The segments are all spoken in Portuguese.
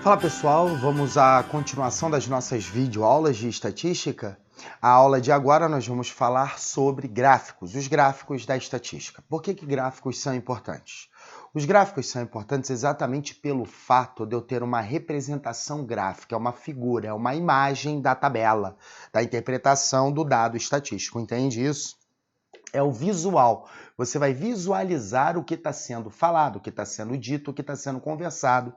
Fala pessoal, vamos à continuação das nossas videoaulas de estatística. A aula de agora nós vamos falar sobre gráficos, os gráficos da estatística. Por que gráficos são importantes? Os gráficos são importantes exatamente pelo fato de eu ter uma representação gráfica, uma figura, é uma imagem da tabela, da interpretação do dado estatístico, entende isso? É o visual. Você vai visualizar o que está sendo falado, o que está sendo dito, o que está sendo conversado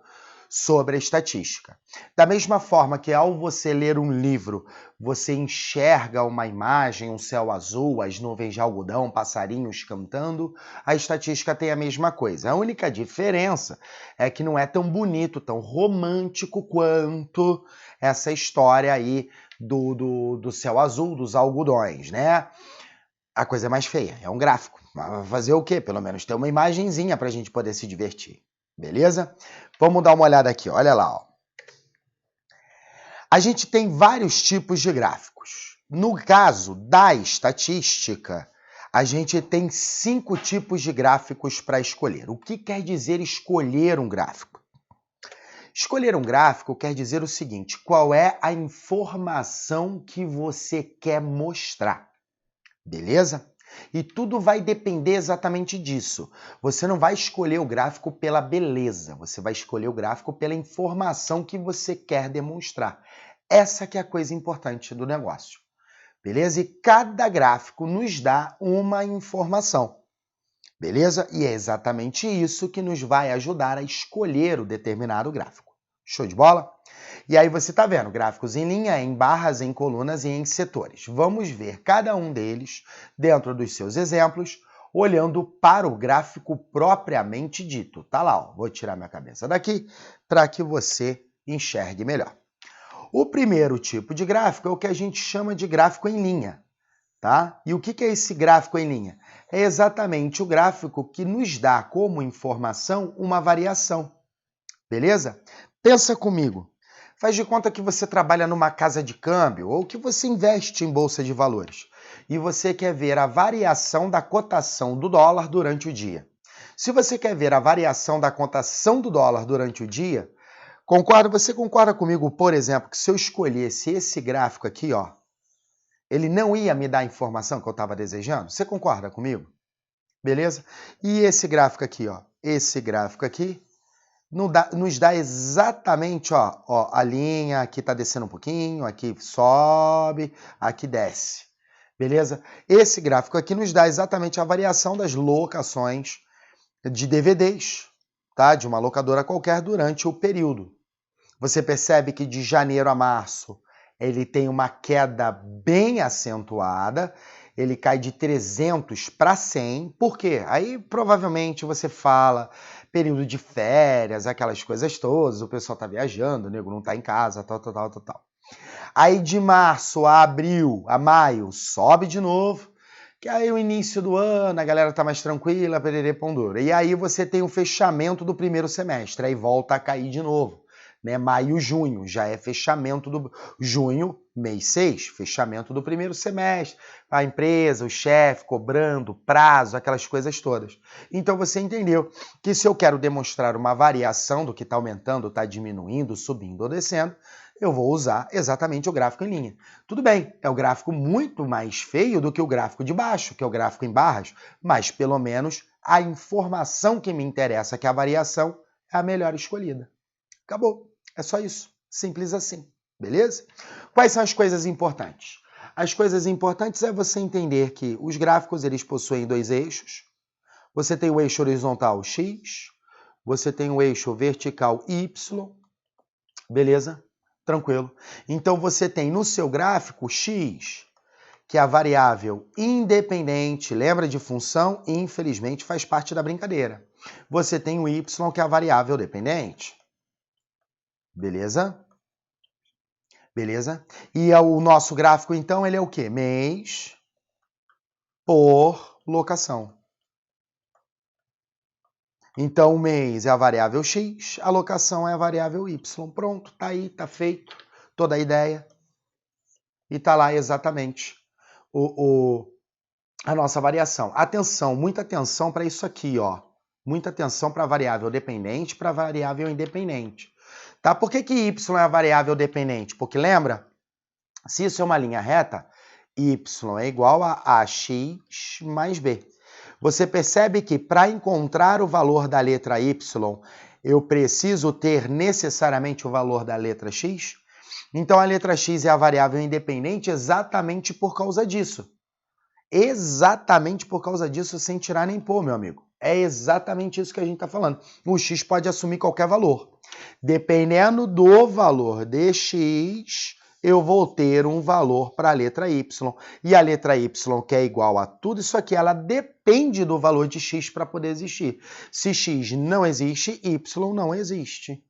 sobre a estatística. Da mesma forma que ao você ler um livro, você enxerga uma imagem, um céu azul, as nuvens de algodão, passarinhos cantando, a estatística tem a mesma coisa. A única diferença é que não é tão bonito, tão romântico quanto essa história aí do céu azul, dos algodões, né? A coisa é mais feia, é um gráfico. Vai fazer o quê? Pelo menos ter uma imagenzinha para a gente poder se divertir. Beleza? Vamos dar uma olhada aqui, olha lá. Ó. A gente tem vários tipos de gráficos. No caso da estatística, a gente tem 5 tipos de gráficos para escolher. O que quer dizer escolher um gráfico? Escolher um gráfico quer dizer o seguinte: qual é a informação que você quer mostrar? Beleza? E tudo vai depender exatamente disso. Você não vai escolher o gráfico pela beleza, você vai escolher o gráfico pela informação que você quer demonstrar. Essa que é a coisa importante do negócio. Beleza? E cada gráfico nos dá uma informação. Beleza? E é exatamente isso que nos vai ajudar a escolher o determinado gráfico. Show de bola? E aí você está vendo gráficos em linha, em barras, em colunas e em setores. Vamos ver cada um deles dentro dos seus exemplos, olhando para o gráfico propriamente dito. Tá lá, ó. Vou tirar minha cabeça daqui para que você enxergue melhor. O primeiro tipo de gráfico é o que a gente chama de gráfico em linha. Tá? E o que é esse gráfico em linha? É exatamente o gráfico que nos dá como informação uma variação. Beleza? Pensa comigo. Faz de conta que você trabalha numa casa de câmbio ou que você investe em bolsa de valores e você quer ver a variação da cotação do dólar durante o dia. Se você quer ver a variação da cotação do dólar durante o dia, você concorda comigo, por exemplo, que se eu escolhesse esse gráfico aqui, ó, ele não ia me dar a informação que eu estava desejando? Você concorda comigo? Beleza? E esse gráfico aqui, ó, esse gráfico aqui, nos dá exatamente, ó, a linha aqui está descendo um pouquinho, aqui sobe, aqui desce, beleza? Esse gráfico aqui nos dá exatamente a variação das locações de DVDs, tá? De uma locadora qualquer durante o período. Você percebe que de janeiro a março ele tem uma queda bem acentuada, ele cai de 300 para 100, por quê? Aí provavelmente você fala período de férias, aquelas coisas todas, o pessoal tá viajando, o nego não tá em casa, tal. Aí de março a abril, a maio, sobe de novo, que aí o início do ano, a galera tá mais tranquila, pererê pão. E aí você tem o fechamento do primeiro semestre, aí volta a cair de novo. Né? Maio, junho, já é fechamento do junho, mês 6, fechamento do primeiro semestre, a empresa, o chefe cobrando, prazo, aquelas coisas todas. Então você entendeu que se eu quero demonstrar uma variação do que está aumentando, está diminuindo, subindo ou descendo, eu vou usar exatamente o gráfico em linha. Tudo bem, é o gráfico muito mais feio do que o gráfico de baixo, que é o gráfico em barras, mas pelo menos a informação que me interessa, que é a variação, é a melhor escolhida. Acabou. É só isso. Simples assim. Beleza? Quais são as coisas importantes? As coisas importantes é você entender que os gráficos eles possuem 2 eixos. Você tem o eixo horizontal X, você tem o eixo vertical Y. Beleza? Tranquilo. Então você tem no seu gráfico X, que é a variável independente, lembra de função? Infelizmente faz parte da brincadeira. Você tem o Y, que é a variável dependente. Beleza? Beleza? E o nosso gráfico, então, ele é o quê? Mês por locação. Então, o mês é a variável X, a locação é a variável Y. Pronto, tá aí, tá feito toda a ideia. E tá lá exatamente a nossa variação. Atenção, muita atenção para isso aqui, ó. Muita atenção para a variável dependente, para a variável independente. Tá? Por que y é a variável dependente? Porque lembra, se isso é uma linha reta, y é igual a ax mais b. Você percebe que para encontrar o valor da letra y, eu preciso ter necessariamente o valor da letra x? Então a letra x é a variável independente exatamente por causa disso. Exatamente por causa disso, sem tirar nem pôr, meu amigo. É exatamente isso que a gente está falando. O x pode assumir qualquer valor. Dependendo do valor de x, eu vou ter um valor para a letra y. E a letra y, que é igual a tudo isso aqui, ela depende do valor de x para poder existir. Se x não existe, y não existe.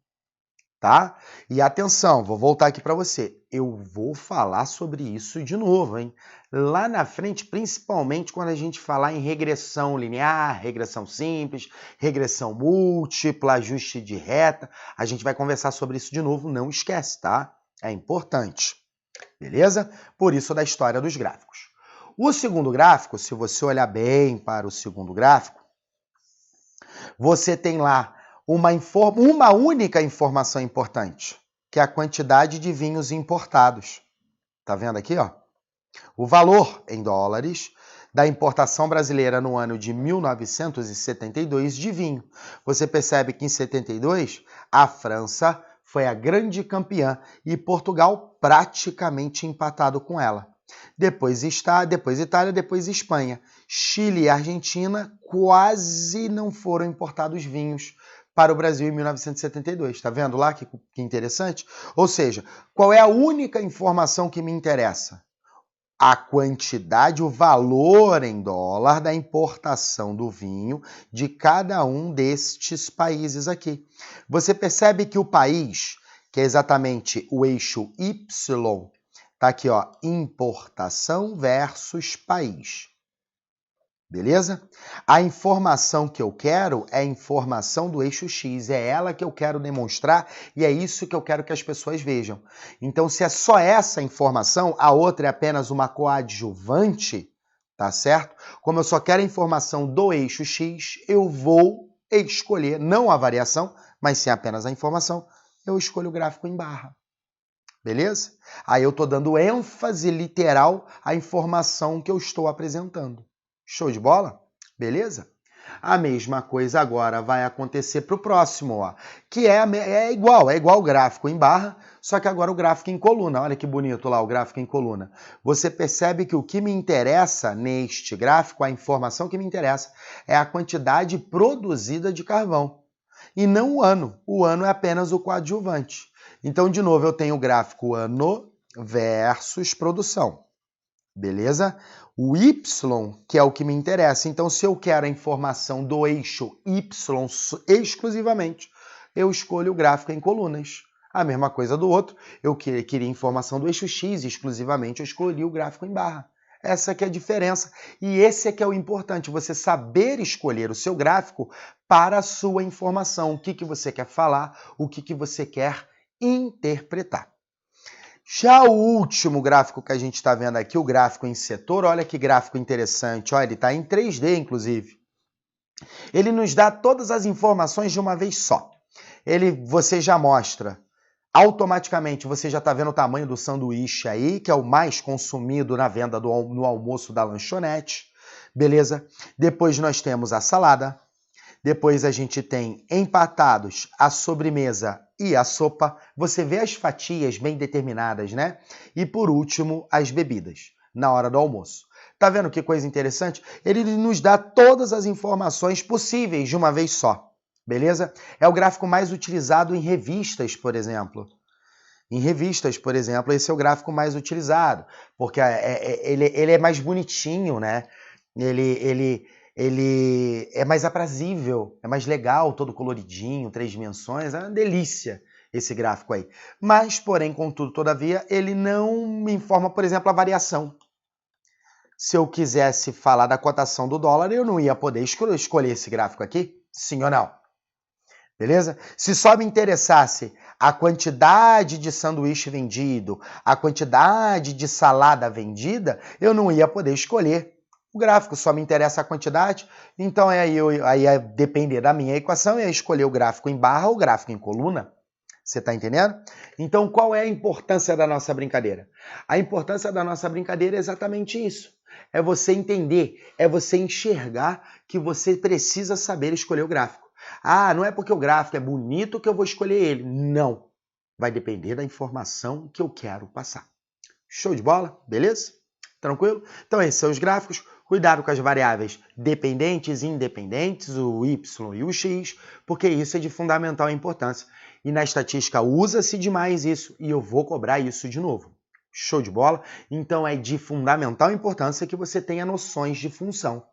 Tá? E atenção, vou voltar aqui para você. Eu vou falar sobre isso de novo, hein? Lá na frente, principalmente quando a gente falar em regressão linear, regressão simples, regressão múltipla, ajuste de reta, a gente vai conversar sobre isso de novo, não esquece, tá? É importante, beleza? Por isso da história dos gráficos. O segundo gráfico, se você olhar bem para o segundo gráfico, você tem lá uma única informação importante, que é a quantidade de vinhos importados. Tá vendo aqui, ó? O valor em dólares da importação brasileira no ano de 1972 de vinho. Você percebe que em 72 a França foi a grande campeã e Portugal praticamente empatado com ela. Depois Itália, depois Espanha. Chile e Argentina quase não foram importados vinhos para o Brasil em 1972. Tá vendo lá que interessante? Ou seja, qual é a única informação que me interessa? A quantidade, o valor em dólar da importação do vinho de cada um destes países aqui. Você percebe que o país, que é exatamente o eixo Y, tá aqui, ó, importação versus país. Beleza? A informação que eu quero é a informação do eixo X, é ela que eu quero demonstrar e é isso que eu quero que as pessoas vejam. Então, se é só essa informação, a outra é apenas uma coadjuvante, tá certo? Como eu só quero a informação do eixo X, eu vou escolher, não a variação, mas sim apenas a informação, eu escolho o gráfico em barra. Beleza? Aí eu estou dando ênfase literal à informação que eu estou apresentando. Show de bola? Beleza? A mesma coisa agora vai acontecer para o próximo, ó, que é igual o gráfico em barra, só que agora o gráfico em coluna. Olha que bonito lá o gráfico em coluna. Você percebe que o que me interessa neste gráfico, a informação que me interessa, é a quantidade produzida de carvão. E não o ano. O ano é apenas o coadjuvante. Então, de novo, eu tenho o gráfico ano versus produção. Beleza? O Y, que é o que me interessa. Então, se eu quero a informação do eixo Y exclusivamente, eu escolho o gráfico em colunas. A mesma coisa do outro, eu queria informação do eixo X exclusivamente, eu escolhi o gráfico em barra. Essa que é a diferença. E esse é que é o importante, você saber escolher o seu gráfico para a sua informação. O que você quer falar, o que você quer interpretar. Já o último gráfico que a gente está vendo aqui, o gráfico em setor, olha que gráfico interessante, olha, ele está em 3D, inclusive. Ele nos dá todas as informações de uma vez só. Você já mostra, automaticamente, você já está vendo o tamanho do sanduíche aí, que é o mais consumido na venda no almoço da lanchonete, beleza? Depois nós temos a salada. Depois a gente tem empatados a sobremesa e a sopa. Você vê as fatias bem determinadas, né? E por último, as bebidas, na hora do almoço. Tá vendo que coisa interessante? Ele nos dá todas as informações possíveis de uma vez só, beleza? É o gráfico mais utilizado em revistas, por exemplo. Em revistas, por exemplo, esse é o gráfico mais utilizado, porque ele é mais bonitinho, né? Ele é mais aprazível, é mais legal, todo coloridinho, 3 dimensões, é uma delícia esse gráfico aí. Mas, porém, contudo, todavia, ele não me informa, por exemplo, a variação. Se eu quisesse falar da cotação do dólar, eu não ia poder escolher esse gráfico aqui, sim ou não? Beleza? Se só me interessasse a quantidade de sanduíche vendido, a quantidade de salada vendida, eu não ia poder escolher o gráfico, só me interessa a quantidade, então aí é depender da minha equação, é escolher o gráfico em barra ou o gráfico em coluna. Você está entendendo? Então, qual é a importância da nossa brincadeira? A importância da nossa brincadeira é exatamente isso. É você entender, é você enxergar que você precisa saber escolher o gráfico. Ah, não é porque o gráfico é bonito que eu vou escolher ele. Não. Vai depender da informação que eu quero passar. Show de bola? Beleza? Tranquilo? Então, esses são os gráficos. Cuidado com as variáveis dependentes e independentes, o y e o x, porque isso é de fundamental importância. E na estatística usa-se demais isso, e eu vou cobrar isso de novo. Show de bola? Então é de fundamental importância que você tenha noções de função.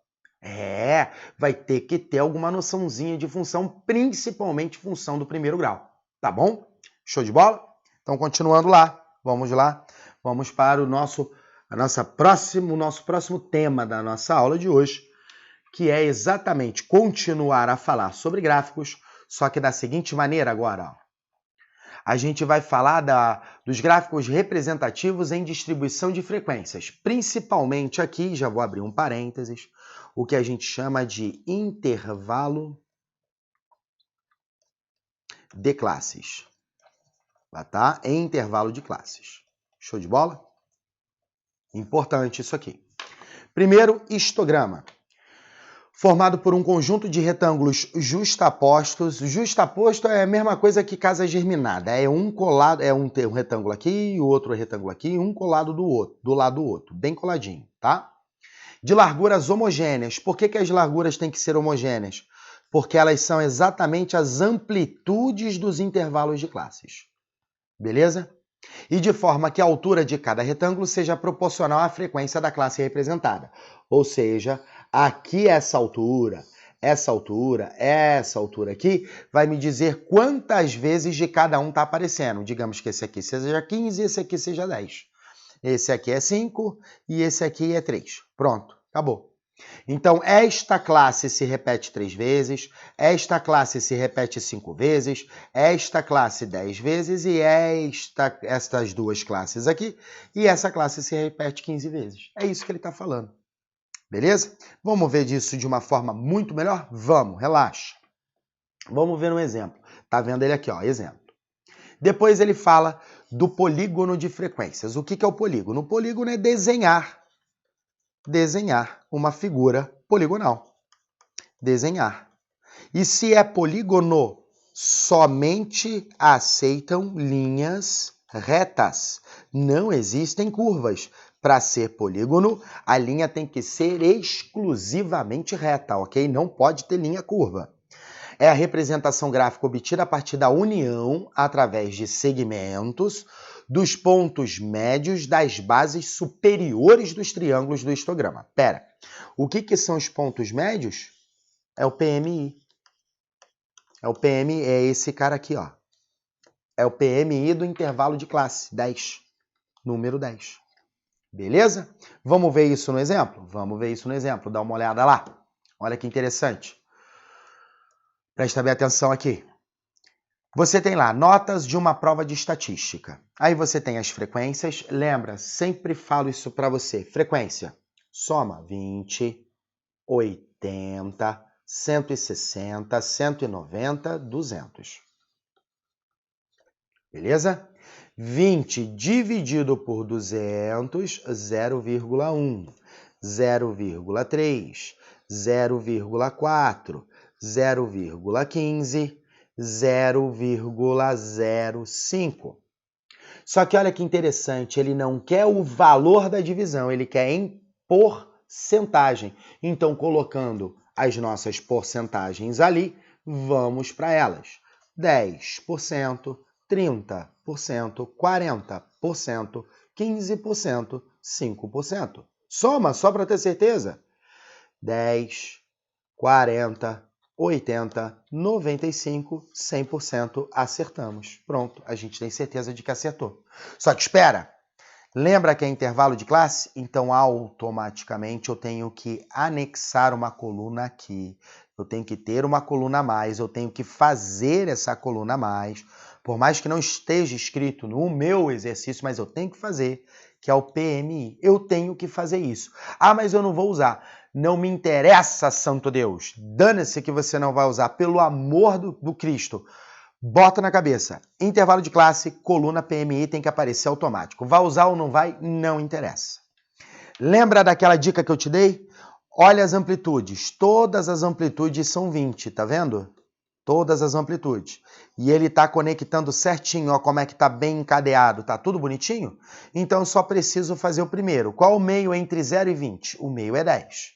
Vai ter que ter alguma noçãozinha de função, principalmente função do primeiro grau. Tá bom? Show de bola? Então, continuando lá. Vamos para o nosso próximo tema da nossa aula de hoje, que é exatamente continuar a falar sobre gráficos, só que da seguinte maneira agora. A gente vai falar dos gráficos representativos em distribuição de frequências, principalmente aqui, já vou abrir um parênteses, o que a gente chama de intervalo de classes. Tá? Em intervalo de classes. Show de bola? Importante isso aqui. Primeiro, histograma. Formado por um conjunto de retângulos justapostos. Justaposto é a mesma coisa que casa germinada. É um colado, um retângulo aqui e o outro retângulo aqui, um colado do lado do outro, bem coladinho, tá? De larguras homogêneas. Por que as larguras têm que ser homogêneas? Porque elas são exatamente as amplitudes dos intervalos de classes. Beleza? E de forma que a altura de cada retângulo seja proporcional à frequência da classe representada. Ou seja, aqui essa altura aqui, vai me dizer quantas vezes de cada um está aparecendo. Digamos que esse aqui seja 15 e esse aqui seja 10. Esse aqui é 5 e esse aqui é 3. Pronto, acabou. Então, esta classe se repete 3 vezes, esta classe se repete 5 vezes, esta classe 10 vezes e estas duas classes aqui, e essa classe se repete 15 vezes. É isso que ele está falando. Beleza? Vamos ver disso de uma forma muito melhor? Vamos, relaxa. Vamos ver um exemplo. Tá vendo ele aqui, ó, exemplo. Depois ele fala do polígono de frequências. O que é o polígono? O polígono é desenhar uma figura poligonal. Desenhar. E se é polígono, somente aceitam linhas retas. Não existem curvas. Para ser polígono, a linha tem que ser exclusivamente reta, ok? Não pode ter linha curva. É a representação gráfica obtida a partir da união, através de segmentos, dos pontos médios das bases superiores dos triângulos do histograma. Pera, o que são os pontos médios? É o PMI. É esse cara aqui, ó. É o PMI do intervalo de classe, 10. Número 10. Beleza? Vamos ver isso no exemplo? Vamos ver isso no exemplo. Dá uma olhada lá. Olha que interessante. Presta bem atenção aqui. Você tem lá notas de uma prova de estatística. Aí você tem as frequências. Lembra, sempre falo isso para você. Frequência. Soma 20, 80, 160, 190, 200. Beleza? 20 dividido por 200, 0,1, 0,3, 0,4, 0,15, 0,05. Só que olha que interessante, ele não quer o valor da divisão, ele quer em porcentagem. Então, colocando as nossas porcentagens ali, vamos para elas. 10%, 30%, 40%, 15%, 5%. Soma, só para ter certeza. 10, 40, 80, 95, 100% acertamos. Pronto, a gente tem certeza de que acertou. Só que espera, lembra que é intervalo de classe? Então, automaticamente, eu tenho que anexar uma coluna aqui. Eu tenho que ter uma coluna a mais, eu tenho que fazer essa coluna a mais por mais que não esteja escrito no meu exercício, mas eu tenho que fazer, que é o PMI. Eu tenho que fazer isso. Ah, mas eu não vou usar. Não me interessa, santo Deus. Dane-se que você não vai usar. Pelo amor do Cristo. Bota na cabeça. Intervalo de classe, coluna PMI tem que aparecer automático. Vai usar ou não vai? Não interessa. Lembra daquela dica que eu te dei? Olha as amplitudes. Todas as amplitudes são 20, tá vendo? Todas as amplitudes. E ele está conectando certinho, ó, como é que está bem encadeado. Tá tudo bonitinho? Então eu só preciso fazer o primeiro. Qual o meio entre 0 e 20? O meio é 10.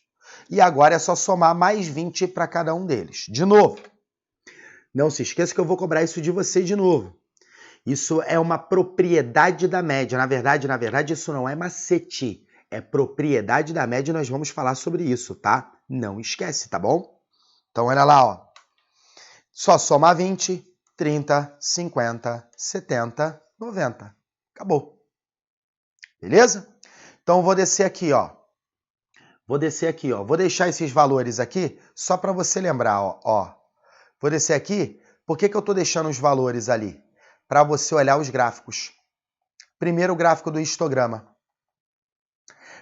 E agora é só somar mais 20 para cada um deles. De novo. Não se esqueça que eu vou cobrar isso de você de novo. Isso é uma propriedade da média. Na verdade, isso não é macete. É propriedade da média e nós vamos falar sobre isso, tá? Não esquece, tá bom? Então, olha lá, ó. Só somar 20, 30, 50, 70, 90. Acabou. Beleza? Então, vou descer aqui, ó. Vou deixar esses valores aqui só para você lembrar, ó. Vou descer aqui. Por que eu estou deixando os valores ali? Para você olhar os gráficos. Primeiro, o gráfico do histograma.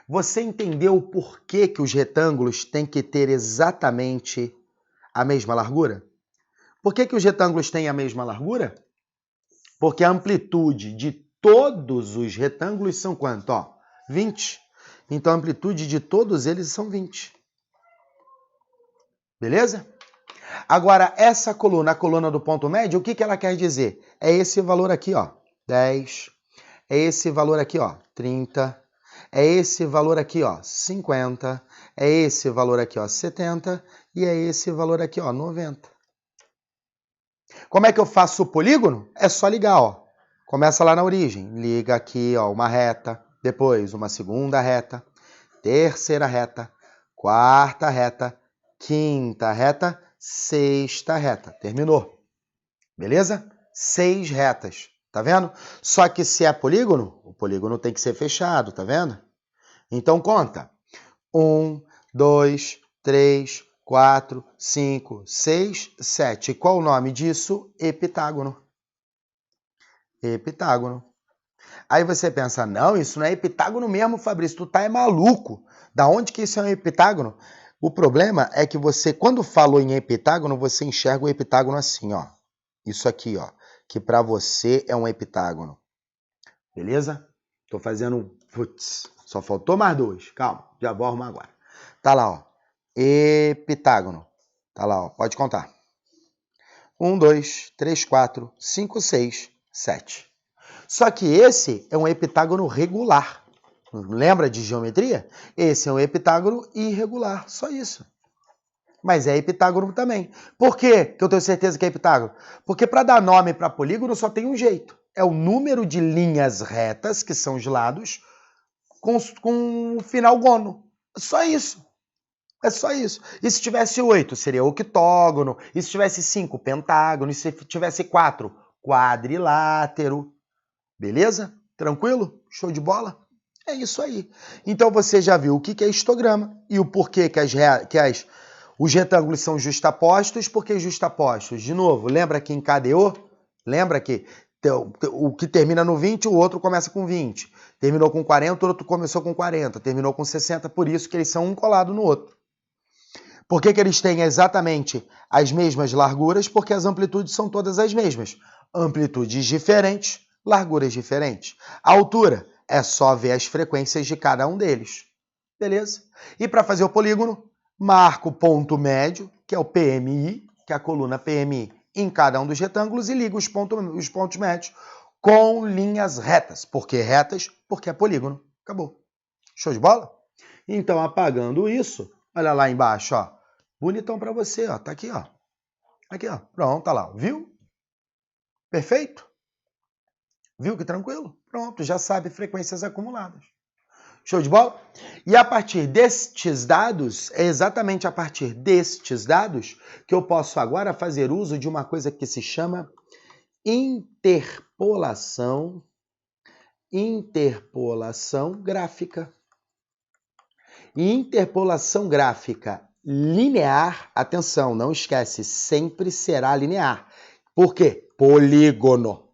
Você entendeu por que os retângulos têm que ter exatamente a mesma largura? Por que os retângulos têm a mesma largura? Porque a amplitude de todos os retângulos são quanto? Ó, 20. Então, a amplitude de todos eles são 20. Beleza? Agora, essa coluna, a coluna do ponto médio, o que ela quer dizer? É esse valor aqui, ó, 10. É esse valor aqui, ó, 30. É esse valor aqui, ó, 50. É esse valor aqui, ó, 70. E é esse valor aqui, ó, 90. Como é que eu faço o polígono? É só ligar, ó. Começa lá na origem. Liga aqui, ó, uma reta. Depois, uma segunda reta. Terceira reta. Quarta reta. Quinta reta. Sexta reta. Terminou. Beleza? 6 retas. Tá vendo? Só que se é polígono, o polígono tem que ser fechado, tá vendo? Então conta. 1, 2, 3, 4, 5, 6, 7. Qual o nome disso? Epitágono. Epitágono. Aí você pensa, não, isso não é epitágono mesmo, Fabrício, tu tá é maluco. Da onde que isso é um epitágono? O problema é que você, quando falou em epitágono, você enxerga o epitágono assim, ó. Isso aqui, ó, que para você é um epitágono. Beleza? Tô fazendo, putz, só faltou mais 2. Calma, já vou arrumar agora. Tá lá, ó. Epitágono. Tá lá, ó. Pode contar. 1, 2, 3, 4, 5, 6, 7. Só que esse é um epitágono regular. Lembra de geometria? Esse é um epitágono irregular. Só isso. Mas é epitágono também. Por quê que eu tenho certeza que é epitágono? Porque para dar nome para polígono só tem um jeito. É o número de linhas retas, que são os lados, com o final gono. Só isso. É só isso. E se tivesse 8, seria octógono. E se tivesse 5, pentágono. E se tivesse 4, quadrilátero. Beleza? Tranquilo? Show de bola? É isso aí. Então você já viu o que é histograma e o porquê que os retângulos são justapostos. Por que justapostos? De novo, lembra que encadeou? Lembra que o que termina no 20, o outro começa com 20. Terminou com 40, o outro começou com 40. Terminou com 60, por isso que eles são um colado no outro. Por que eles têm exatamente as mesmas larguras? Porque as amplitudes são todas as mesmas. Amplitudes diferentes, larguras diferentes. A altura é só ver as frequências de cada um deles. Beleza? E para fazer o polígono, marca o ponto médio, que é o PMI, que é a coluna PMI, em cada um dos retângulos e liga os pontos médios com linhas retas. Por que retas? Porque é polígono. Acabou. Show de bola? Então, apagando isso, olha lá embaixo, ó. Bonitão para você, ó. Tá aqui, ó. Aqui, ó. Pronto, tá lá. Viu? Perfeito? Viu que tranquilo? Pronto, já sabe frequências acumuladas. Show de bola? E a partir destes dados, é exatamente a partir destes dados que eu posso agora fazer uso de uma coisa que se chama interpolação gráfica. E interpolação gráfica linear, atenção, não esquece, sempre será linear. Por quê? polígono.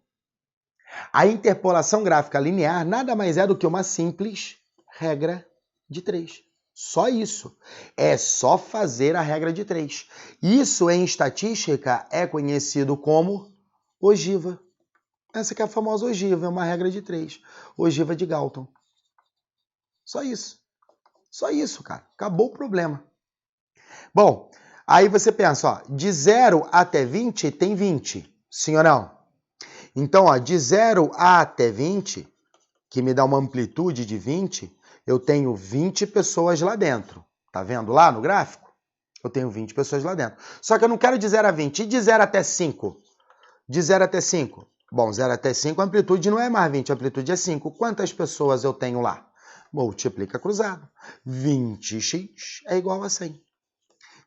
A interpolação gráfica linear nada mais é do que uma simples regra de 3. Só isso. É só fazer a regra de 3. Isso em estatística é conhecido como ogiva. Essa que é a famosa ogiva, é uma regra de 3. Ogiva de Galton. Só isso. Só isso, cara. Acabou o problema. Bom, aí você pensa, ó, de 0 até 20 tem 20. Sim ou não? Então, ó, de 0 até 20, que me dá uma amplitude de 20, eu tenho 20 pessoas lá dentro. Tá vendo lá no gráfico? Eu tenho 20 pessoas lá dentro. Só que eu não quero de 0 a 20. E de 0 até 5? De 0 até 5. Bom, 0 até 5, a amplitude não é mais 20, a amplitude é 5. Quantas pessoas eu tenho lá? Multiplica cruzado. 20x é igual a 100.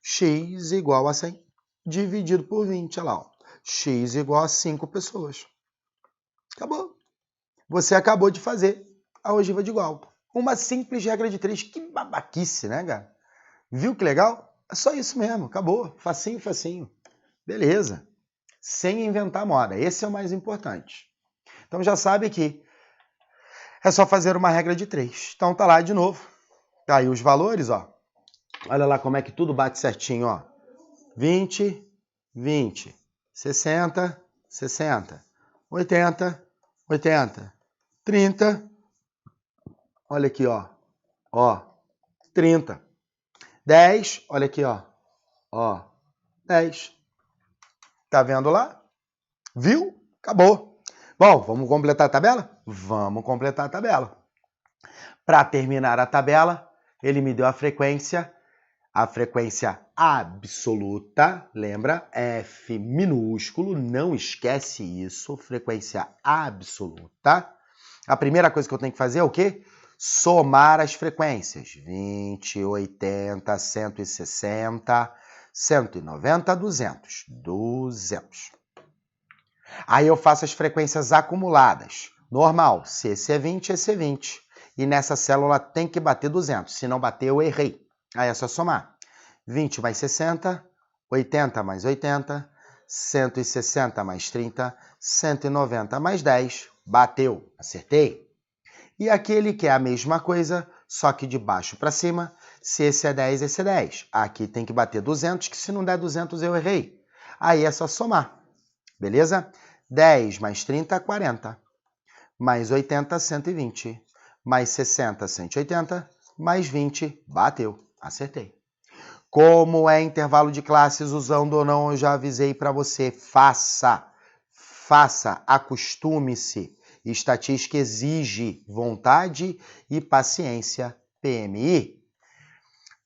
X igual a 100 dividido por 20. Olha lá, ó. X igual a 5 pessoas. Acabou. Você acabou de fazer a ogiva de Galton. Uma simples regra de 3. Que babaquice, né, cara? Viu que legal? É só isso mesmo. Acabou. Facinho, facinho. Beleza. Sem inventar moda. Esse é o mais importante. Então já sabe que é só fazer uma regra de 3. Então tá lá de novo. Tá aí os valores, ó. Olha lá como é que tudo bate certinho, ó. 20, 20, 60, 60, 80, 80, 30, olha aqui, ó, 30, 10, olha aqui, ó, 10. Tá vendo lá? Viu? Acabou. Bom, vamos completar a tabela? Vamos completar a tabela. Para terminar a tabela, ele me deu a frequência absoluta, lembra? F minúsculo, não esquece isso, frequência absoluta. A primeira coisa que eu tenho que fazer é o quê? Somar as frequências. 20, 80, 160, 190, 200. 200. Aí eu faço as frequências acumuladas. Normal, se esse é 20, esse é 20. E nessa célula tem que bater 200. Se não bater, eu errei. Aí é só somar. 20 mais 60, 80 mais 80, 160 mais 30, 190 mais 10. Bateu. Acertei. E aquele que é a mesma coisa, só que de baixo para cima. Se esse é 10, esse é 10. Aqui tem que bater 200, que se não der 200 eu errei. Aí é só somar. Beleza? 10 mais 30, 40. Mais 80, 120. Mais 60, 180. Mais 20, bateu. Acertei. Como é intervalo de classes, usando ou não, eu já avisei para você. Faça, acostume-se. Estatística exige vontade e paciência, PMI.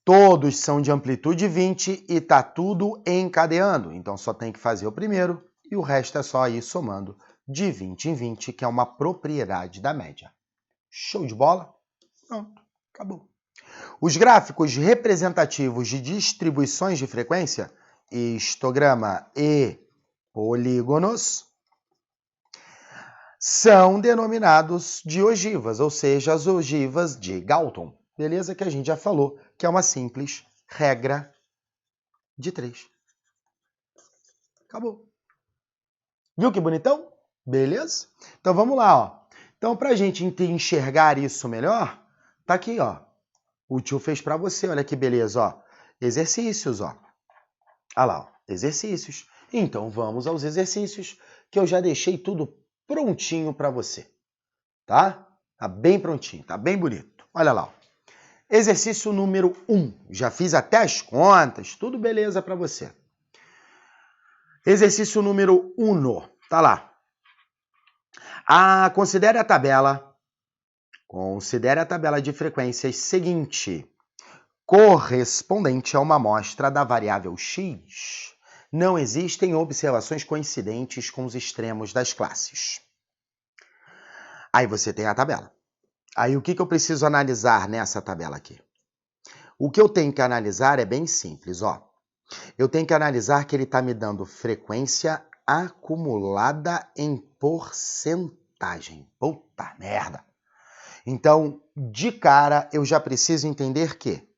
Todos são de amplitude 20 e tá tudo encadeando. Então só tem que fazer o primeiro e o resto é só ir somando de 20 em 20, que é uma propriedade da média. Show de bola? Pronto, acabou. Os gráficos representativos de distribuições de frequência, histograma e polígonos, são denominados de ogivas, ou seja, as ogivas de Galton. Beleza? Que a gente já falou que é uma simples regra de 3. Acabou. Viu que bonitão? Beleza? Então vamos lá, ó. Então, para a gente enxergar isso melhor, tá aqui, ó. O tio fez para você, olha que beleza, ó. Exercícios, ó. Olha lá, ó. Exercícios. Então, vamos aos exercícios, que eu já deixei tudo prontinho para você. Tá? Tá bem prontinho, tá bem bonito. Olha lá, ó. Exercício número 1. Já fiz até as contas, tudo beleza para você. Exercício número 1. Tá lá. Considere a tabela de frequências seguinte, correspondente a uma amostra da variável x. Não existem observações coincidentes com os extremos das classes. Aí você tem a tabela. Aí o que eu preciso analisar nessa tabela aqui? O que eu tenho que analisar é bem simples, ó. Eu tenho que analisar que ele está me dando frequência acumulada em porcentagem. Puta merda! Então, de cara, eu já preciso entender que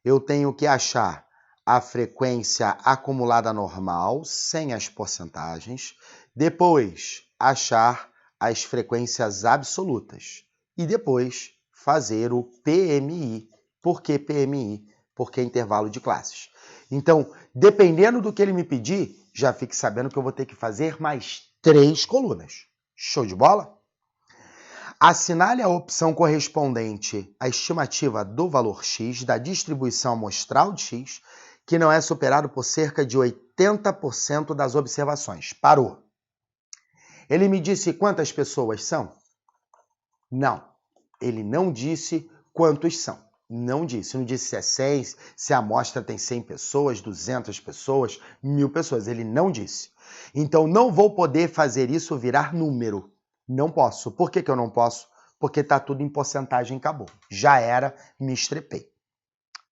eu tenho que achar a frequência acumulada normal, sem as porcentagens, Depois, achar as frequências absolutas. E depois, fazer o PMI. Por que PMI? Porque é intervalo de classes. Então, dependendo do que ele me pedir, já fique sabendo que eu vou ter que fazer mais 3 colunas. Show de bola? Assinale a opção correspondente à estimativa do valor x da distribuição amostral de x, que não é superado por cerca de 80% das observações. Parou. Ele me disse quantas pessoas são? Não. Ele não disse quantos são. Não disse. Não disse se é 100, se a amostra tem 100 pessoas, 200 pessoas, 1000 pessoas. Ele não disse. Então, não vou poder fazer isso virar número. Não posso. Por que eu não posso? Porque está tudo em porcentagem, acabou. Já era, me estrepei.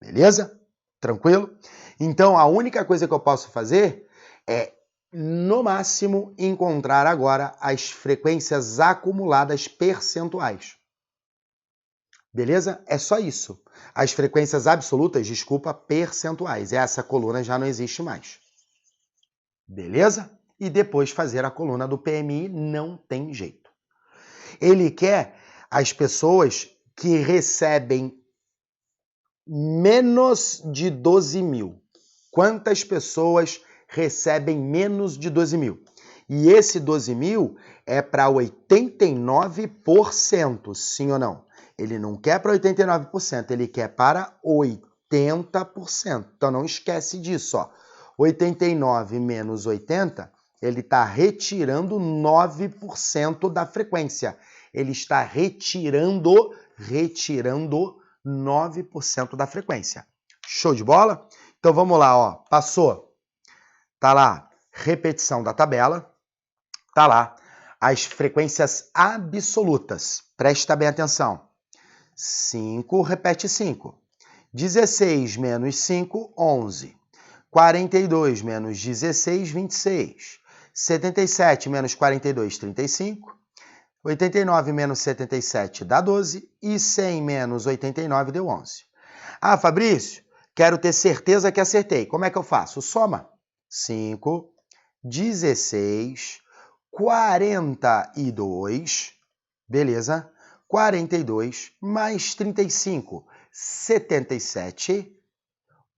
Beleza? Tranquilo? Então, a única coisa que eu posso fazer é, no máximo, encontrar agora as frequências acumuladas percentuais. Beleza? É só isso. As frequências absolutas, desculpa, percentuais. Essa coluna já não existe mais. Beleza? E depois fazer a coluna do PMI não tem jeito. Ele quer as pessoas que recebem menos de 12 mil. Quantas pessoas recebem menos de 12 mil? E esse 12 mil é para 89%, sim ou não? Ele não quer para 89%, ele quer para 80%. Então não esquece disso, ó. 89 menos 80, ele está retirando 9% da frequência. Ele está retirando 9% da frequência. Show de bola? Então vamos lá, ó. Passou. Tá lá, repetição da tabela. Tá lá, as frequências absolutas. Presta bem atenção. 5, repete 5. 16 menos 5, 11. 42 menos 16, 26. 77 menos 42, 35. 89 menos 77 dá 12 e 100 menos 89 deu 11. Ah, Fabrício, quero ter certeza que acertei. Como é que eu faço? Soma. 5, 16, 42, beleza? 42 mais 35, 77,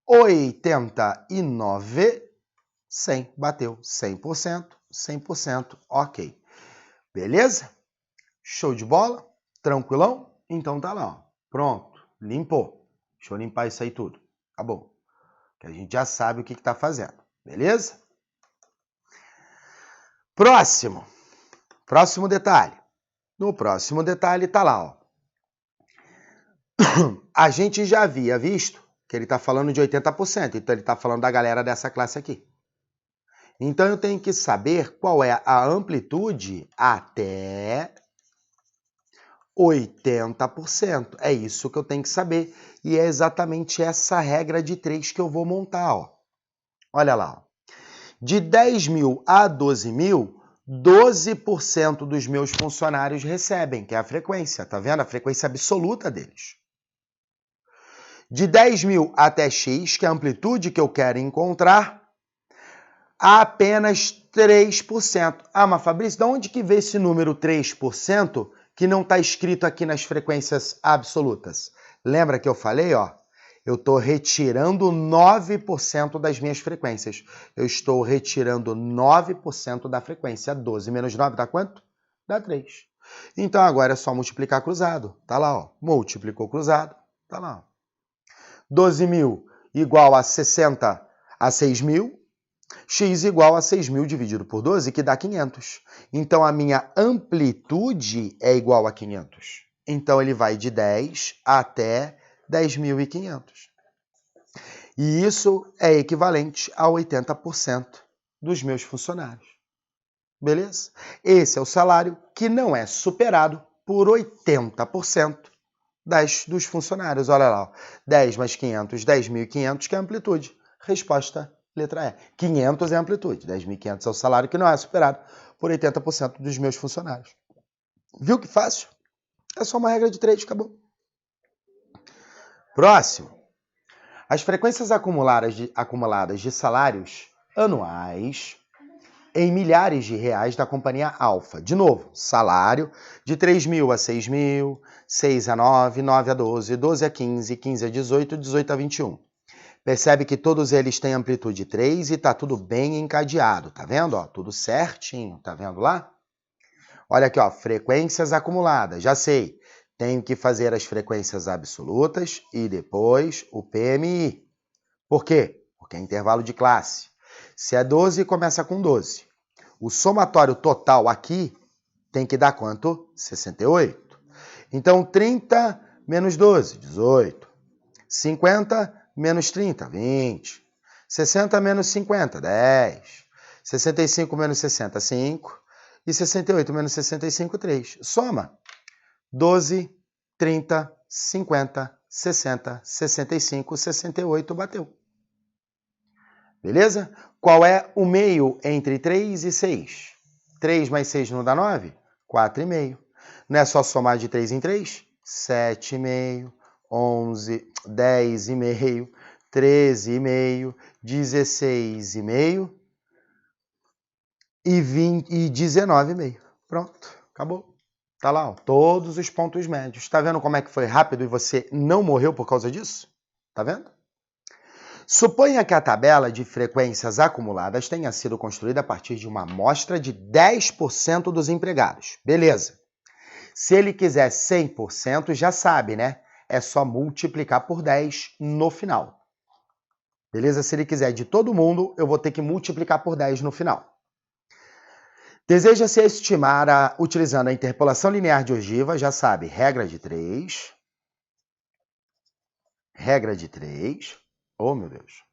89, 100. Bateu 100%, 100%, ok. Beleza? Show de bola? Tranquilão? Então tá lá, ó. Pronto, limpou. Deixa eu limpar isso aí tudo. Acabou. Que a gente já sabe o que tá fazendo. Beleza? Próximo detalhe. No próximo detalhe tá lá, ó. A gente já havia visto que ele tá falando de 80%, então ele tá falando da galera dessa classe aqui. Então eu tenho que saber qual é a amplitude até 80%. É isso que eu tenho que saber. E é exatamente essa regra de 3 que eu vou montar, ó. Olha lá, ó. De 10 mil a 12 mil, 12% dos meus funcionários recebem, que é a frequência, tá vendo? A frequência absoluta deles. De 10 mil até X, que é a amplitude que eu quero encontrar, apenas 3%. Ah, mas Fabrício, de onde que vê esse número 3% que não está escrito aqui nas frequências absolutas? Lembra que eu falei, ó? Eu estou retirando 9% das minhas frequências. Eu estou retirando 9% da frequência. 12 menos 9 dá quanto? Dá 3. Então agora é só multiplicar cruzado. Tá lá, ó. Multiplicou cruzado. Tá lá, ó. 12 mil igual a 60 a 6 mil. X igual a 6 mil dividido por 12, que dá 500. Então a minha amplitude é igual a 500. Então ele vai de 10 até 10.500. E isso é equivalente a 80% dos meus funcionários. Beleza? Esse é o salário que não é superado por 80% dos funcionários. Olha lá, 10 mais 500, 10.500, que é a amplitude. Resposta, letra E. 500 é a amplitude, 10.500 é o salário que não é superado por 80% dos meus funcionários. Viu que fácil? É só uma regra de 3, acabou. Próximo. As frequências acumuladas de salários anuais em milhares de reais da companhia Alfa. De novo, salário de 3.000 a 6.000, 6 a 9, 9 a 12, 12 a 15, 15 a 18, 18 a 21. Percebe que todos eles têm amplitude 3 e tá tudo bem encadeado, tá vendo? Ó, tudo certinho, tá vendo lá? Olha aqui, ó, frequências acumuladas, já sei. Tenho que fazer as frequências absolutas e depois o PMI. Por quê? Porque é intervalo de classe. Se é 12, começa com 12. O somatório total aqui tem que dar quanto? 68. Então, 30 menos 12, 18. 50 menos 30, 20. 60 menos 50, 10. 65 menos 60, 5. E 68 menos 65, 3. Soma. 12, 30, 50, 60, 65, 68, bateu. Beleza? Qual é o meio entre 3 e 6? 3 mais 6 não dá 9? 4,5. Não é só somar de 3 em 3? 7,5, 11, 10,5, 13,5, 16,5 e 19,5. Pronto, acabou. Tá lá, ó, todos os pontos médios. Tá vendo como é que foi rápido e você não morreu por causa disso? Tá vendo? Suponha que a tabela de frequências acumuladas tenha sido construída a partir de uma amostra de 10% dos empregados. Beleza. Se ele quiser 100%, já sabe, né? É só multiplicar por 10 no final. Beleza? Se ele quiser de todo mundo, eu vou ter que multiplicar por 10 no final. Deseja-se estimar utilizando a interpolação linear de ogiva, já sabe, regra de 3. Regra de 3. Oh, meu Deus.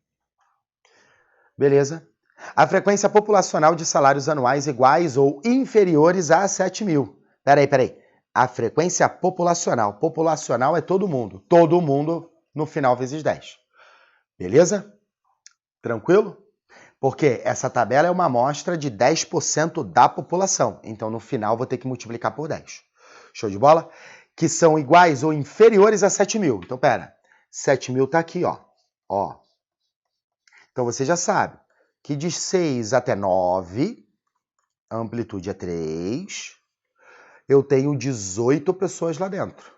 Beleza? A frequência populacional de salários anuais iguais ou inferiores a 7.000. Peraí. A frequência populacional. Populacional é todo mundo. Todo mundo no final vezes 10. Beleza? Tranquilo? Porque essa tabela é uma amostra de 10% da população. Então, no final, vou ter que multiplicar por 10. Show de bola? Que são iguais ou inferiores a 7.000. Então, pera. 7.000 tá aqui, ó. Então, você já sabe que de 6 até 9, a amplitude é 3. Eu tenho 18 pessoas lá dentro.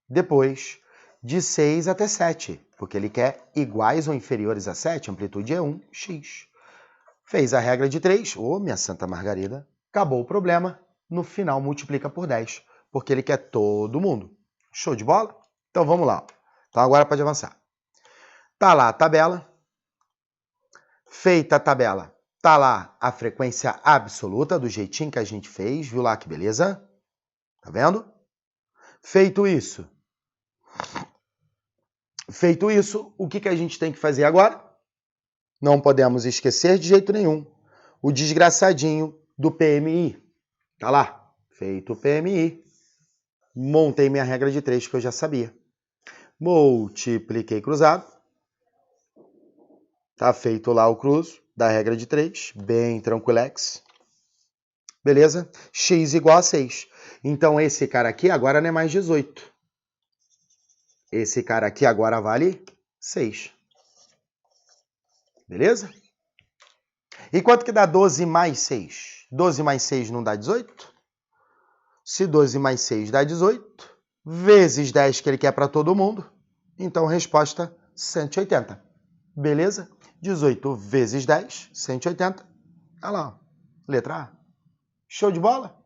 Depois, de 6 até 7, porque ele quer iguais ou inferiores a 7, a amplitude é 1x. Fez a regra de 3, minha Santa Margarida, acabou o problema, no final multiplica por 10, porque ele quer todo mundo. Show de bola? Então vamos lá. Então agora pode avançar. Tá lá a tabela. Feita a tabela, tá lá a frequência absoluta, do jeitinho que a gente fez, viu lá que beleza? Tá vendo? Feito isso, o que a gente tem que fazer agora? Não podemos esquecer de jeito nenhum o desgraçadinho do PMI. Tá lá, feito o PMI. Montei minha regra de 3 que eu já sabia. Multipliquei cruzado. Tá feito lá o cruzo da regra de 3, bem tranquilex. Beleza? X igual a 6. Então, esse cara aqui agora não é mais 18. Esse cara aqui agora vale 6. Beleza? E quanto que dá 12 mais 6? 12 mais 6 não dá 18? Se 12 mais 6 dá 18, vezes 10 que ele quer para todo mundo, então resposta 180. Beleza? 18 vezes 10, 180. Olha lá, letra A. Show de bola?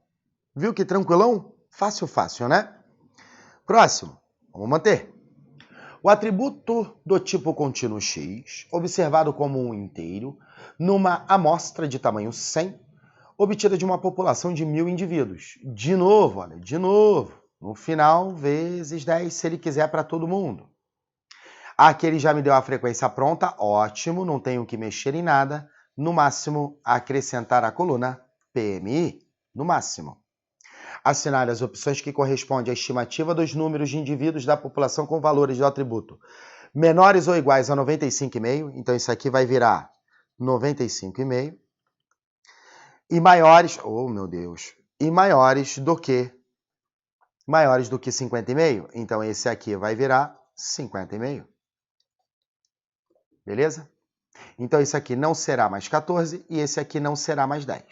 Viu que tranquilão? Fácil, né? Próximo, vamos manter. O atributo do tipo contínuo x, observado como um inteiro, numa amostra de tamanho 100, obtida de uma população de 1.000 indivíduos. De novo, no final, vezes 10, se ele quiser para todo mundo. Aqui ele já me deu a frequência pronta, ótimo, não tenho que mexer em nada. No máximo, acrescentar a coluna PMI, no máximo. Assinale as opções que correspondem à estimativa dos números de indivíduos da população com valores do atributo menores ou iguais a 95,5, então isso aqui vai virar 95,5, e maiores, e maiores do que 50,5, então esse aqui vai virar 50,5. Beleza? Então, isso aqui não será mais 14 e esse aqui não será mais 10.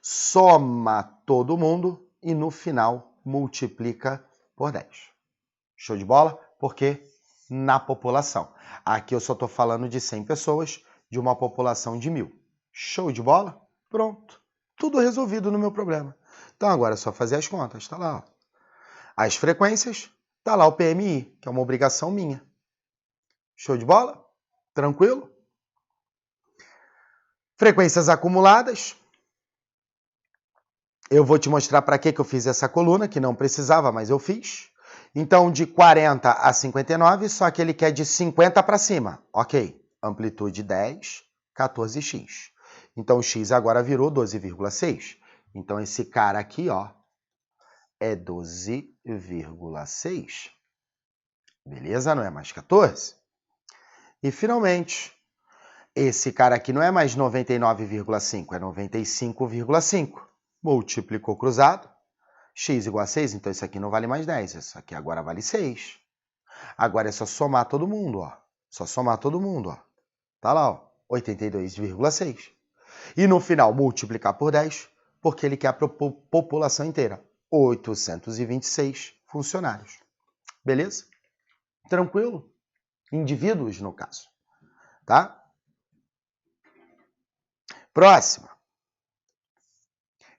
Soma todo mundo e, no final, multiplica por 10. Show de bola? Porque na população. Aqui eu só estou falando de 100 pessoas, de uma população de 1000. Show de bola? Pronto. Tudo resolvido no meu problema. Então, agora é só fazer as contas. Está lá, ó. As frequências, está lá o PMI, que é uma obrigação minha. Show de bola? Tranquilo? Frequências acumuladas. Eu vou te mostrar para que eu fiz essa coluna, que não precisava, mas eu fiz. Então, de 40 a 59, só que ele quer de 50 para cima. Ok. Amplitude 10, 14x. Então, o x agora virou 12,6. Então, esse cara aqui, ó, é 12,6. Beleza? Não é mais 14. E, finalmente, esse cara aqui não é mais 99,5, é 95,5. Multiplicou cruzado. X igual a 6, então isso aqui não vale mais 10. Isso aqui agora vale 6. Agora é só somar todo mundo, ó. Só somar todo mundo, ó. Tá lá, ó. 82,6. E no final, multiplicar por 10, porque ele quer a população inteira. 826 funcionários. Beleza? Tranquilo? Indivíduos, no caso. Tá? Próxima.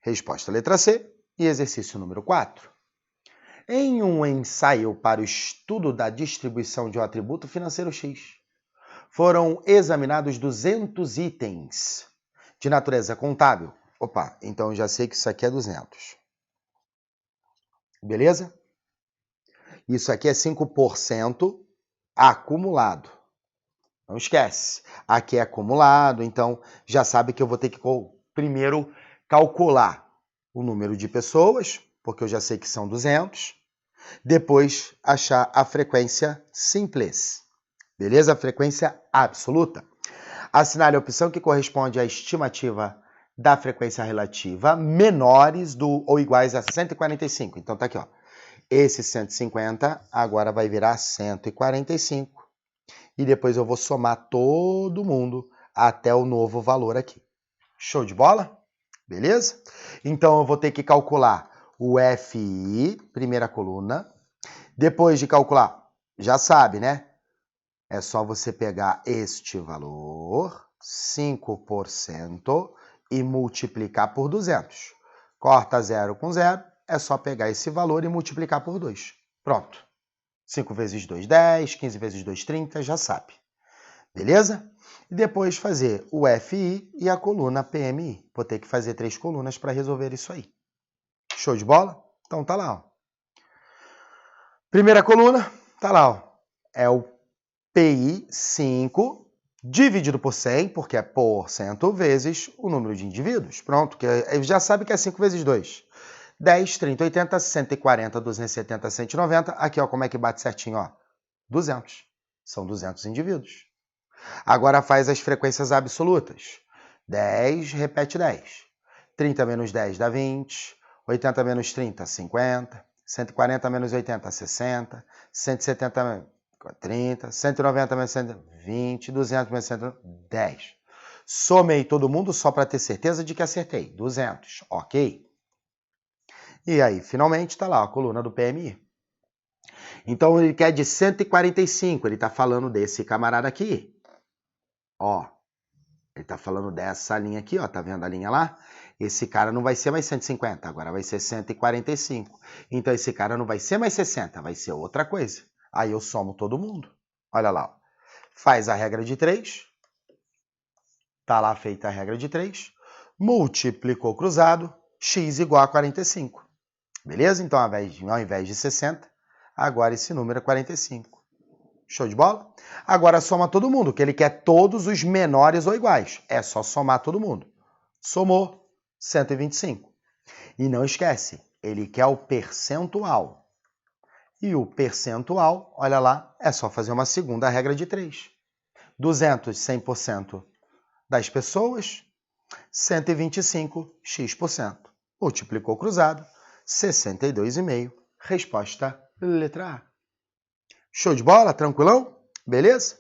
Resposta letra C e exercício número 4. Em um ensaio para o estudo da distribuição de um atributo financeiro X, foram examinados 200 itens de natureza contábil. Opa, então eu já sei que isso aqui é 200. Beleza? Isso aqui é 5% acumulado. Não esquece. Aqui é acumulado, então já sabe que eu vou ter que primeiro calcular o número de pessoas, porque eu já sei que são 200. Depois, achar a frequência simples. Beleza? A frequência absoluta. Assinale a opção que corresponde à estimativa da frequência relativa menores do ou iguais a 145. Então, tá aqui, ó. Esse 150 agora vai virar 145. E depois eu vou somar todo mundo até o novo valor aqui. Show de bola? Beleza? Então, eu vou ter que calcular o FI, primeira coluna. Depois de calcular, já sabe, né? É só você pegar este valor, 5%, e multiplicar por 200. Corta 0 com 0, é só pegar esse valor e multiplicar por 2. Pronto. 5 vezes 2, 10, 15 vezes 2, 30, já sabe. Beleza? E depois fazer o FI e a coluna PMI. Vou ter que fazer 3 colunas para resolver isso aí. Show de bola? Então tá lá, ó. Primeira coluna, tá lá, ó. É o PI 5 dividido por 100, porque é por cento, vezes o número de indivíduos. Pronto, que já sabe que é 5 vezes 2. 10, 30, 80, 140, 270, 190. Aqui, ó, como é que bate certinho, ó? 200. São 200 indivíduos. Agora faz as frequências absolutas. 10, repete 10. 30 menos 10 dá 20. 80 menos 30, 50. 140 menos 80, 60. 170 menos 30. 190 menos 120. 200 menos 110. Somei todo mundo só para ter certeza de que acertei. 200, ok? E aí, finalmente, está lá a coluna do PMI. Então, ele quer de 145. Ele está falando desse camarada aqui. Ó, ele está falando dessa linha aqui, ó. Tá vendo a linha lá? Esse cara não vai ser mais 150, agora vai ser 145. Então, esse cara não vai ser mais 60, vai ser outra coisa. Aí eu somo todo mundo. Olha lá, ó. Faz a regra de 3. Tá lá feita a regra de 3. Multiplicou cruzado, x igual a 45. Beleza? Então, ao invés de 60, agora esse número é 45. Show de bola? Agora soma todo mundo, que ele quer todos os menores ou iguais. É só somar todo mundo. Somou 125. E não esquece, ele quer o percentual. E o percentual, olha lá, é só fazer uma segunda regra de 3. 200, 100% das pessoas, 125, x%. Multiplicou cruzado, 62,5. Resposta letra A. Show de bola? Tranquilão? Beleza?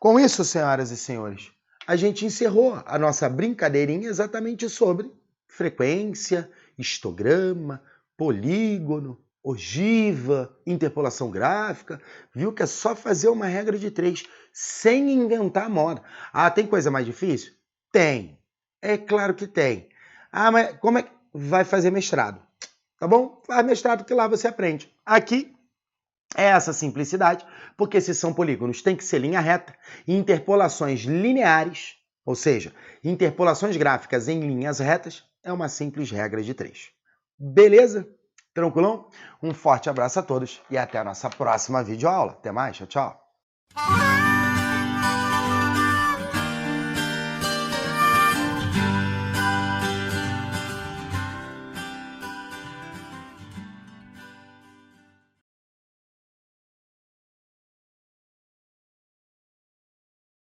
Com isso, senhoras e senhores, a gente encerrou a nossa brincadeirinha exatamente sobre frequência, histograma, polígono, ogiva, interpolação gráfica. Viu que é só fazer uma regra de 3, sem inventar moda. Ah, tem coisa mais difícil? Tem. É claro que tem. Ah, mas como é que vai fazer mestrado? Tá bom? Faz mestrado que lá você aprende. Aqui é essa simplicidade, porque se são polígonos tem que ser linha reta, e interpolações lineares, ou seja, interpolações gráficas em linhas retas, é uma simples regra de 3. Beleza? Tranquilão? Um forte abraço a todos e até a nossa próxima videoaula. Até mais, tchau, tchau.